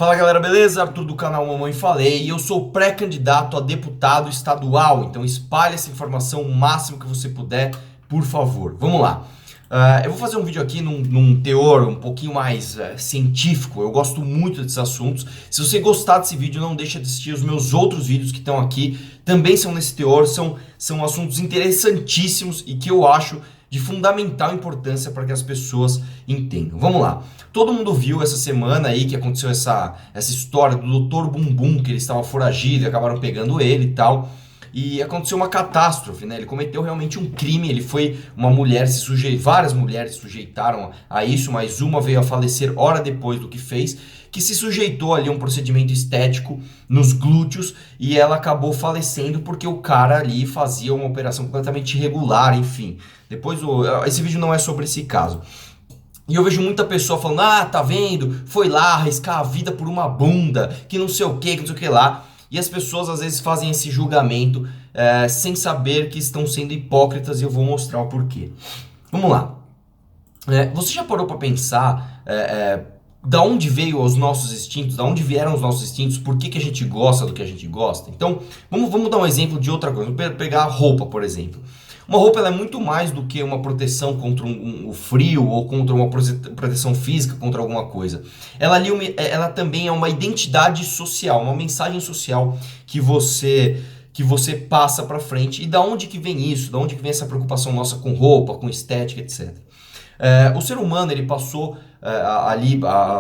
Fala galera, beleza? Arthur do canal Mamãe Falei e eu sou pré-candidato a deputado estadual, então espalhe essa informação o máximo que você puder, por favor. Vamos lá. Eu vou fazer um vídeo aqui num teor um pouquinho mais científico, eu gosto muito desses assuntos. Se você gostar desse vídeo, não deixa de assistir os meus outros vídeos que estão aqui, também são nesse teor, são assuntos interessantíssimos e que eu acho de fundamental importância para que as pessoas entendam. Vamos lá. Todo mundo viu essa semana aí que aconteceu essa história do Dr. Bumbum, que ele estava foragido e acabaram pegando ele e tal. E aconteceu uma catástrofe, né? Ele cometeu realmente um crime, ele foi uma mulher, várias mulheres se sujeitaram a isso, mas uma veio a falecer hora depois do que fez, que se sujeitou ali a um procedimento estético nos glúteos e ela acabou falecendo porque o cara ali fazia uma operação completamente irregular, enfim. Esse vídeo não é sobre esse caso. E eu vejo muita pessoa falando, tá vendo? Foi lá arriscar a vida por uma bunda, que não sei o que lá. E as pessoas às vezes fazem esse julgamento sem saber que estão sendo hipócritas e eu vou mostrar o porquê. Vamos lá. Você já parou para pensar da onde veio os nossos instintos, da onde vieram os nossos instintos, por que a gente gosta do que a gente gosta? Então, vamos dar um exemplo de outra coisa. Vamos pegar a roupa, por exemplo. Uma roupa ela é muito mais do que uma proteção contra o frio ou contra uma proteção física contra alguma coisa. Ela também é uma identidade social, uma mensagem social que você passa para frente. E da onde que vem isso? Da onde que vem essa preocupação nossa com roupa, com estética, etc. O ser humano ele passou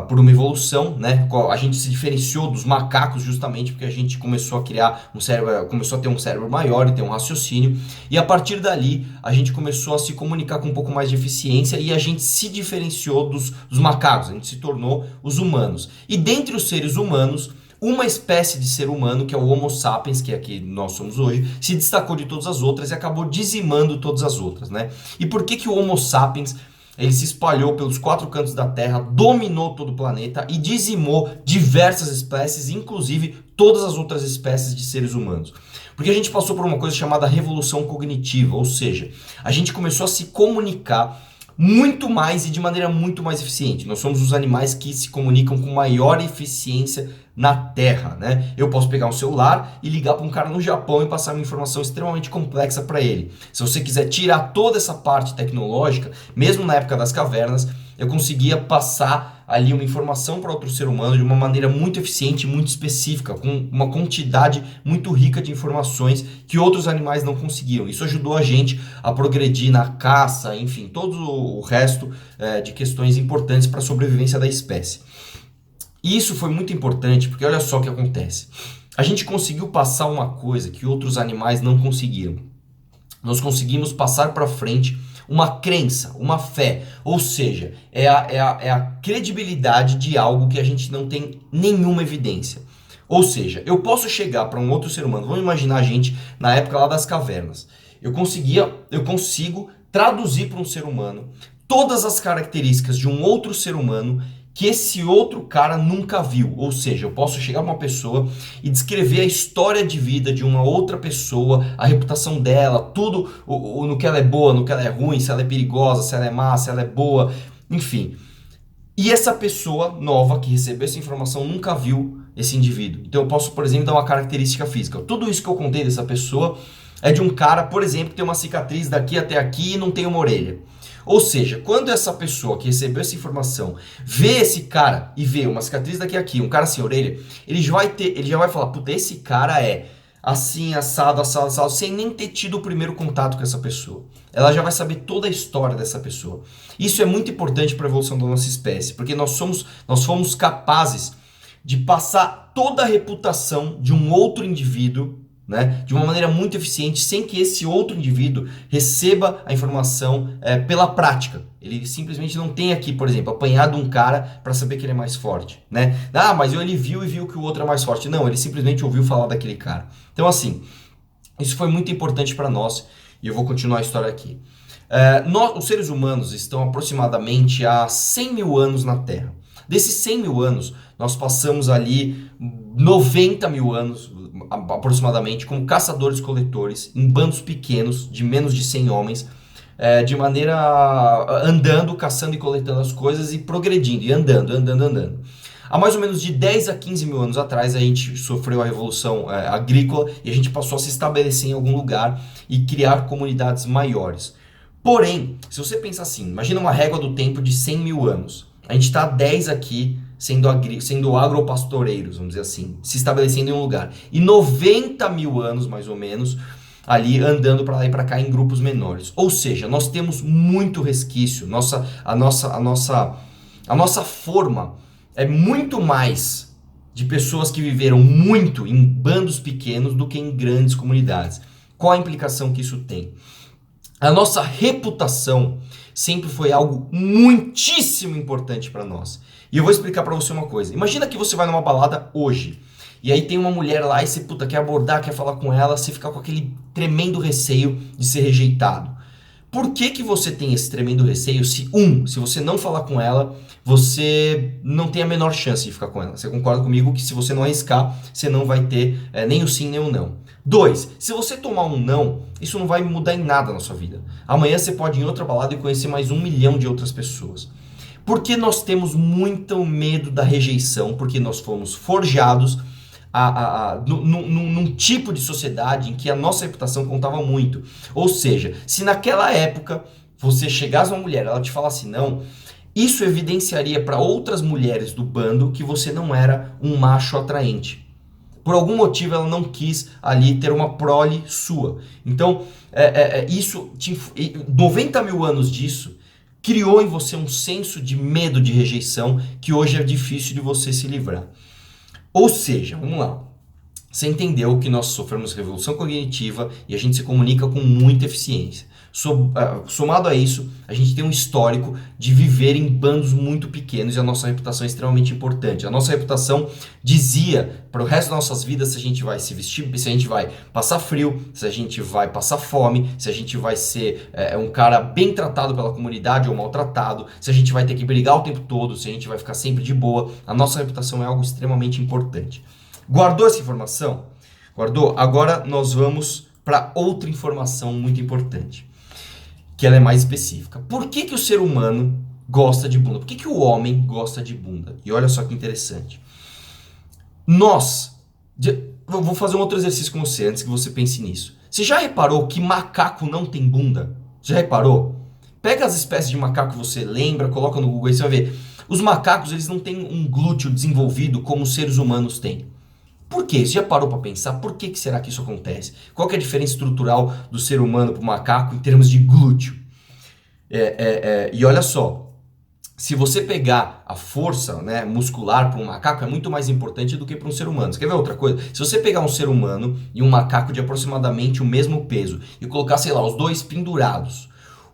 por uma evolução, né? A gente se diferenciou dos macacos justamente porque a gente começou a criar um cérebro, começou a ter um cérebro maior e ter um raciocínio, e a partir dali a gente começou a se comunicar com um pouco mais de eficiência e a gente se diferenciou dos macacos, a gente se tornou os humanos. E dentre os seres humanos, uma espécie de ser humano, que é o Homo sapiens, que é a que nós somos hoje, se destacou de todas as outras e acabou dizimando todas as outras, né? E por que o Homo sapiens ele se espalhou pelos 4 cantos da Terra, dominou todo o planeta e dizimou diversas espécies, inclusive todas as outras espécies de seres humanos? Porque a gente passou por uma coisa chamada revolução cognitiva, ou seja, a gente começou a se comunicar muito mais e de maneira muito mais eficiente. Nós somos os animais que se comunicam com maior eficiência na Terra, né? Eu posso pegar um celular e ligar para um cara no Japão e passar uma informação extremamente complexa para ele. Se você quiser tirar toda essa parte tecnológica, mesmo na época das cavernas, eu conseguia passar ali uma informação para outro ser humano de uma maneira muito eficiente, muito específica, com uma quantidade muito rica de informações que outros animais não conseguiam. Isso ajudou a gente a progredir na caça, enfim, todo o resto de questões importantes para a sobrevivência da espécie. E isso foi muito importante porque olha só o que acontece. A gente conseguiu passar uma coisa que outros animais não conseguiram. Nós conseguimos passar para frente uma crença, uma fé, ou seja, é a credibilidade de algo que a gente não tem nenhuma evidência. Ou seja, eu posso chegar para um outro ser humano, vamos imaginar a gente na época lá das cavernas. Eu consigo traduzir para um ser humano todas as características de um outro ser humano que esse outro cara nunca viu. Ou seja, eu posso chegar para uma pessoa e descrever a história de vida de uma outra pessoa, a reputação dela, tudo no que ela é boa, no que ela é ruim, se ela é perigosa, se ela é má, se ela é boa, enfim. E essa pessoa nova que recebeu essa informação nunca viu esse indivíduo. Então eu posso, por exemplo, dar uma característica física. Tudo isso que eu contei dessa pessoa é de um cara, por exemplo, que tem uma cicatriz daqui até aqui e não tem uma orelha. Ou seja, quando essa pessoa que recebeu essa informação vê esse cara e vê uma cicatriz daqui a aqui, um cara sem orelha, ele já vai falar, puta, esse cara é assim, assado, sem nem ter tido o primeiro contato com essa pessoa. Ela já vai saber toda a história dessa pessoa. Isso é muito importante para a evolução da nossa espécie, porque nós fomos capazes de passar toda a reputação de um outro indivíduo, né, de uma maneira muito eficiente, sem que esse outro indivíduo receba a informação pela prática. Ele simplesmente não tem aqui, por exemplo, apanhado um cara para saber que ele é mais forte, né? Mas ele viu e viu que o outro é mais forte. Não, ele simplesmente ouviu falar daquele cara. Então, assim, isso foi muito importante para nós e eu vou continuar a história aqui. Os seres humanos estão aproximadamente há 100 mil anos na Terra. Desses 100 mil anos, nós passamos ali 90 mil anos, aproximadamente, como caçadores-coletores, em bandos pequenos, de menos de 100 homens, de maneira andando, caçando e coletando as coisas e progredindo, e andando. Há mais ou menos de 10 a 15 mil anos atrás, a gente sofreu a revolução agrícola e a gente passou a se estabelecer em algum lugar e criar comunidades maiores. Porém, se você pensar assim, imagina uma régua do tempo de 100 mil anos. A gente está 10 aqui sendo agropastoreiros, vamos dizer assim, se estabelecendo em um lugar. E 90 mil anos, mais ou menos, ali andando para lá e para cá em grupos menores. Ou seja, nós temos muito resquício, a nossa forma é muito mais de pessoas que viveram muito em bandos pequenos do que em grandes comunidades. Qual a implicação que isso tem? A nossa reputação sempre foi algo muitíssimo importante para nós. E eu vou explicar para você uma coisa. Imagina que você vai numa balada hoje, e aí tem uma mulher lá e você quer abordar, quer falar com ela, você fica com aquele tremendo receio de ser rejeitado. Por que que você tem esse tremendo receio se você não falar com ela, você não tem a menor chance de ficar com ela? Você concorda comigo que se você não arriscar, você não vai ter nem o sim nem o não. 2, se você tomar um não, isso não vai mudar em nada na sua vida. Amanhã você pode ir em outra balada e conhecer mais 1 milhão de outras pessoas. Porque nós temos muito medo da rejeição, porque nós fomos forjados num tipo de sociedade em que a nossa reputação contava muito. Ou seja, se naquela época você chegasse a uma mulher, ela te falasse não, isso evidenciaria para outras mulheres do bando que você não era um macho atraente. Por algum motivo ela não quis ali ter uma prole sua. Então, 90 mil anos disso criou em você um senso de medo de rejeição que hoje é difícil de você se livrar. Ou seja, vamos lá, você entendeu que nós sofremos revolução cognitiva e a gente se comunica com muita eficiência. Somado a isso, a gente tem um histórico de viver em bandos muito pequenos e a nossa reputação é extremamente importante. A nossa reputação dizia para o resto das nossas vidas se a gente vai se vestir, se a gente vai passar frio, se a gente vai passar fome, se a gente vai ser um cara bem tratado pela comunidade ou maltratado, se a gente vai ter que brigar o tempo todo, se a gente vai ficar sempre de boa. A nossa reputação é algo extremamente importante. Guardou essa informação? Guardou? Agora nós vamos para outra informação muito importante, que ela é mais específica. Por que que o ser humano gosta de bunda? Por que que o homem gosta de bunda? E olha só que interessante. Eu vou fazer um outro exercício com você antes que você pense nisso. Você já reparou que macaco não tem bunda? Já reparou? Pega as espécies de macaco que você lembra, coloca no Google e você vai ver. Os macacos, eles não têm um glúteo desenvolvido como os seres humanos têm. Por quê? Você já parou para pensar? Por que será que isso acontece? Qual que é a diferença estrutural do ser humano para o macaco em termos de glúteo? E olha só, se você pegar a força, né, muscular para um macaco, é muito mais importante do que para um ser humano. Você quer ver outra coisa? Se você pegar um ser humano e um macaco de aproximadamente o mesmo peso e colocar, sei lá, os dois pendurados,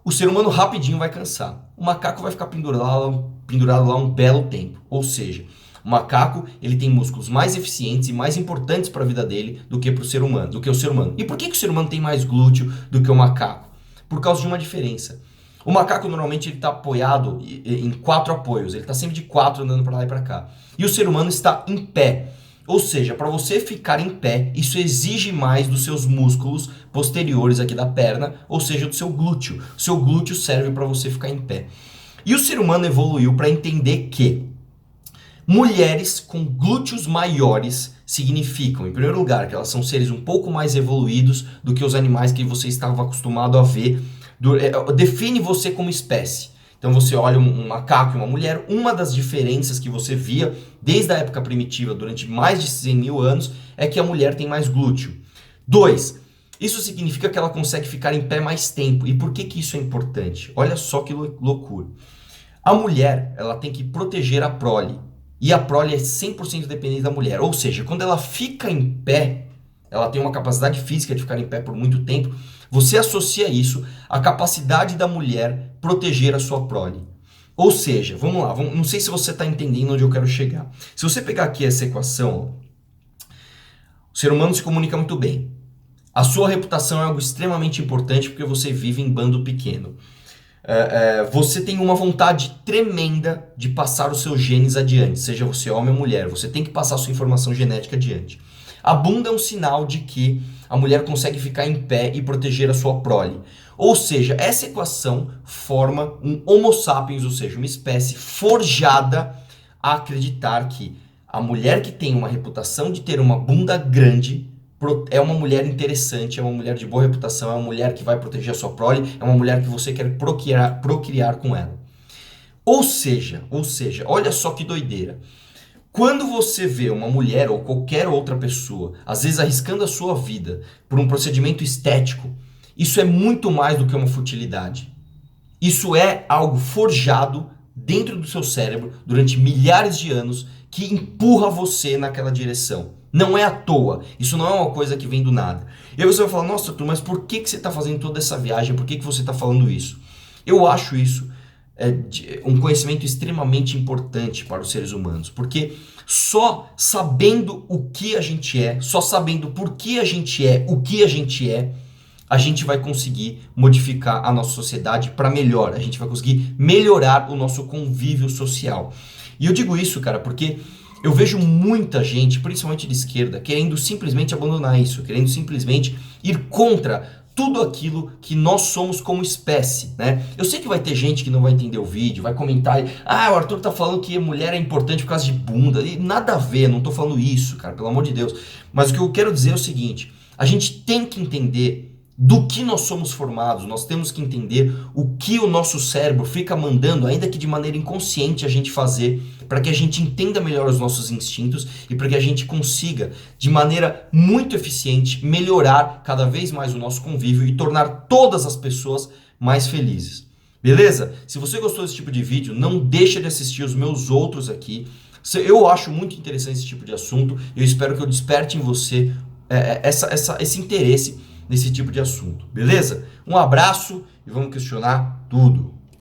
o ser humano rapidinho vai cansar. O macaco vai ficar pendurado lá um belo tempo. Ou seja, o macaco, ele tem músculos mais eficientes e mais importantes para a vida dele do que o ser humano. E por que o ser humano tem mais glúteo do que o macaco? Por causa de uma diferença. O macaco normalmente ele está apoiado em 4 apoios, ele está sempre de 4 andando para lá e para cá. E o ser humano está em pé. Ou seja, para você ficar em pé, isso exige mais dos seus músculos posteriores aqui da perna, ou seja, do seu glúteo. O seu glúteo serve para você ficar em pé. E o ser humano evoluiu para entender que mulheres com glúteos maiores significam, em primeiro lugar, que elas são seres um pouco mais evoluídos do que os animais que você estava acostumado a ver. Define você como espécie. Então você olha um macaco e uma mulher, uma das diferenças que você via desde a época primitiva, durante mais de 100 mil anos, é que a mulher tem mais glúteo. 2, isso significa que ela consegue ficar em pé mais tempo. E por que que isso é importante? Olha só que loucura. A mulher, ela tem que proteger a prole. E a prole é 100% dependente da mulher. Ou seja, quando ela fica em pé, ela tem uma capacidade física de ficar em pé por muito tempo, você associa isso à capacidade da mulher proteger a sua prole. Ou seja, vamos lá, não sei se você está entendendo onde eu quero chegar. Se você pegar aqui essa equação, o ser humano se comunica muito bem. A sua reputação é algo extremamente importante porque você vive em bando pequeno. Você tem uma vontade tremenda de passar os seus genes adiante, seja você homem ou mulher, você tem que passar a sua informação genética adiante. A bunda é um sinal de que a mulher consegue ficar em pé e proteger a sua prole. Ou seja, essa equação forma um Homo sapiens, ou seja, uma espécie forjada a acreditar que a mulher que tem uma reputação de ter uma bunda grande é uma mulher interessante, é uma mulher de boa reputação, é uma mulher que vai proteger a sua prole, é uma mulher que você quer procriar com ela. Ou seja, olha só que doideira. Quando você vê uma mulher ou qualquer outra pessoa, às vezes arriscando a sua vida por um procedimento estético, isso é muito mais do que uma futilidade. Isso é algo forjado dentro do seu cérebro durante milhares de anos que empurra você naquela direção. Não é à toa, isso não é uma coisa que vem do nada. E aí você vai falar, nossa, Arthur, mas por que você está fazendo toda essa viagem? Por que você está falando isso? Eu acho isso um conhecimento extremamente importante para os seres humanos, porque só sabendo o que a gente é, só sabendo por que a gente é o que a gente vai conseguir modificar a nossa sociedade para melhor, a gente vai conseguir melhorar o nosso convívio social. E eu digo isso, cara, porque eu vejo muita gente, principalmente de esquerda, querendo simplesmente abandonar isso, querendo simplesmente ir contra tudo aquilo que nós somos como espécie, né? Eu sei que vai ter gente que não vai entender o vídeo, vai comentar, o Arthur tá falando que mulher é importante por causa de bunda, e nada a ver, não tô falando isso, cara, pelo amor de Deus. Mas o que eu quero dizer é o seguinte, a gente tem que entender do que nós somos formados, nós temos que entender o que o nosso cérebro fica mandando, ainda que de maneira inconsciente, a gente fazer, para que a gente entenda melhor os nossos instintos e para que a gente consiga, de maneira muito eficiente, melhorar cada vez mais o nosso convívio e tornar todas as pessoas mais felizes. Beleza? Se você gostou desse tipo de vídeo, não deixa de assistir os meus outros aqui. Eu acho muito interessante esse tipo de assunto, eu espero que eu desperte em você esse interesse nesse tipo de assunto, beleza? Um abraço e vamos questionar tudo.